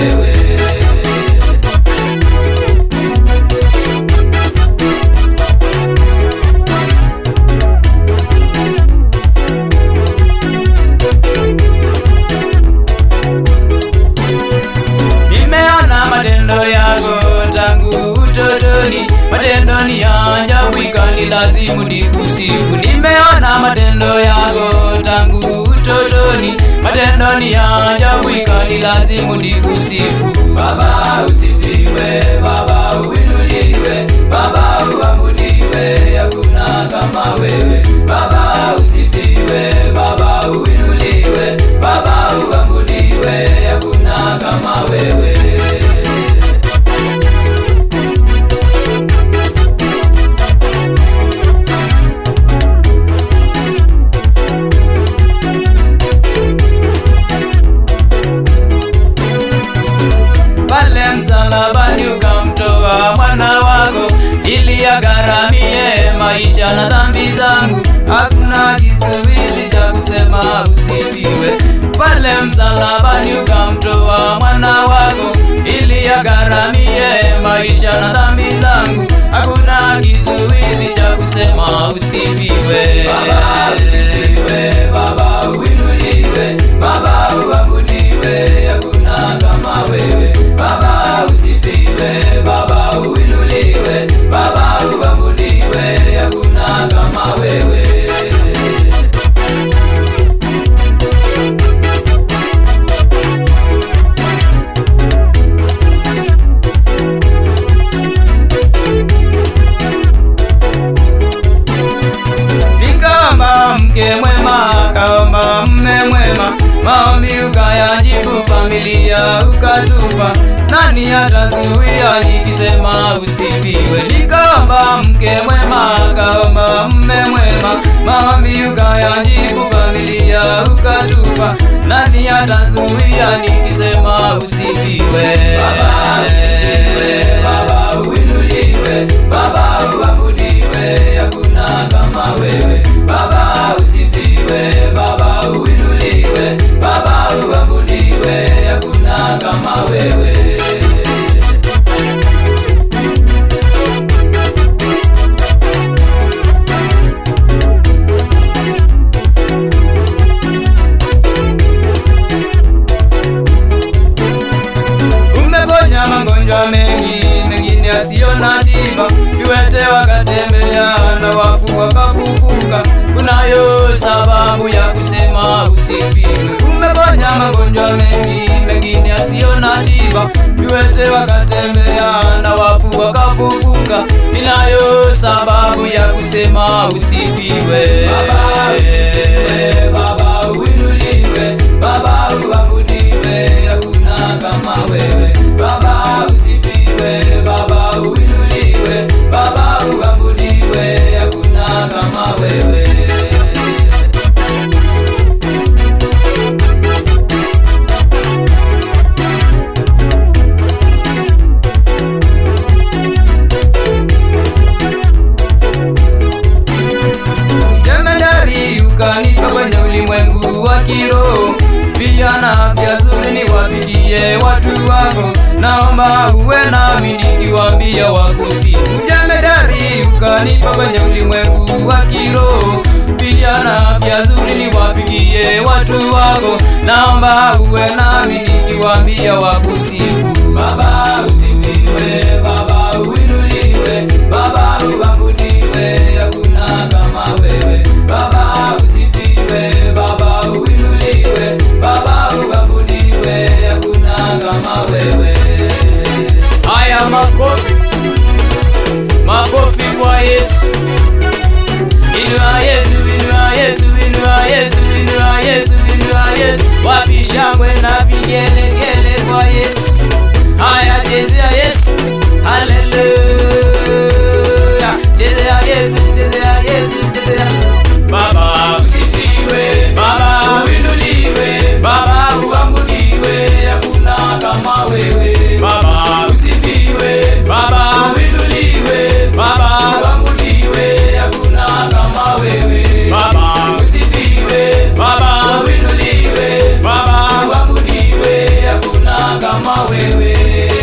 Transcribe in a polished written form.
wewe. Nimeona matendo yako tangu utotoni, matendo ni ya ajabu ikanilazimu nikusifu. Nimeona matendo yako tangu utotoni, matendo ni ya ajabu ikanilazimu nikusifu. Baba usifiwe, Baba uinuliwe, Baba uabudiwe, hakuna kama wewe. Baba usifiwe, Baba uinuliwe, Baba uabudiwe, hakuna kama wewe. Pale msalabani ukamtoa mwana wako ili agharamie maisha na dhambi zangu, hakuna kizuizi cha kusema usifiwe. Pale msalabani ukamtoa mwana wako ili agharamie maisha na dhambi zangu, hakuna kizuizi cha kusema usifiwe. Baba usifiwe, Baba uinuliwe, Baba uabudiwe, hakuna kama wewe. Baba usifiwe, Baba uinuliwe, Baba uabudiwe, hakuna kama wewe. Nikaomba mke mwema, kaomba mme mwema, maombi ukayajibu, familia ukatupa, nani atazuia nikisema usifiwe? Nikaomba mke mwema, kaomba mme mwema, maombi ukayajibu, familia ukatupa, nani atazuia nikisema usifiwe? Baba usifiwe, Baba uinuliwe, Baba uabudiwe, hakuna kama wewe. Baba usifiwe, Baba uinuliwe, Baba uabudiwe, hakuna kama wewe. Umeponya magonjwa mengi, mengine yasiyo na tiba, viwete wakatembea na wafu wakafufuka, kunayo sababu ya kusema usifiwe. Umeponya magonjwa mengi, mengine yasiyo na tiba, viwete wakatembea na wafu wakafufuka, inayo sababu ya kusema usifiwe. Baba usifiwe, Baba uinuliwe, Baba uabudiwe, hakuna kama wewe. Baba usifiwe, Baba uinuliwe, Baba uabudiwe, hakuna kama wewe. Jemedari ukanipa kwenye ulimwengu wa kiroho, pia na afya nzuri niwafikie watu wako, naomba uwe nami nikiwaambia wakusifu. Jemedari ukanipa kwenye ulimwengu wa kiroho, pia na afya nzuri niwafikie watu wako, naomba uwe nami nikiwaambia wakusifu. Baba usifiwe, Baba uinuliwe, Baba uabudiwe, hakuna kama wewe. Baba usifiwe, Baba uinuliwe, Baba uabudiwe, hakuna kama wewe. Haya makofi, makofi kwa Yesu. Inua Yesu, inua Yesu, inua Yesu, inua Yesu, inua Yesu. Wapi shangwe na vigelegele kwa Yesu. Haya chezea Yesu, haleluya. Chezea Yesu, chezea Yesu, chezea. Baba usifiwe, Baba uinuliwe, Baba uabudiwe, hakuna kama wewe. Baba usifiwe, Baba uinuliwe, Baba uabudiwe, wewe.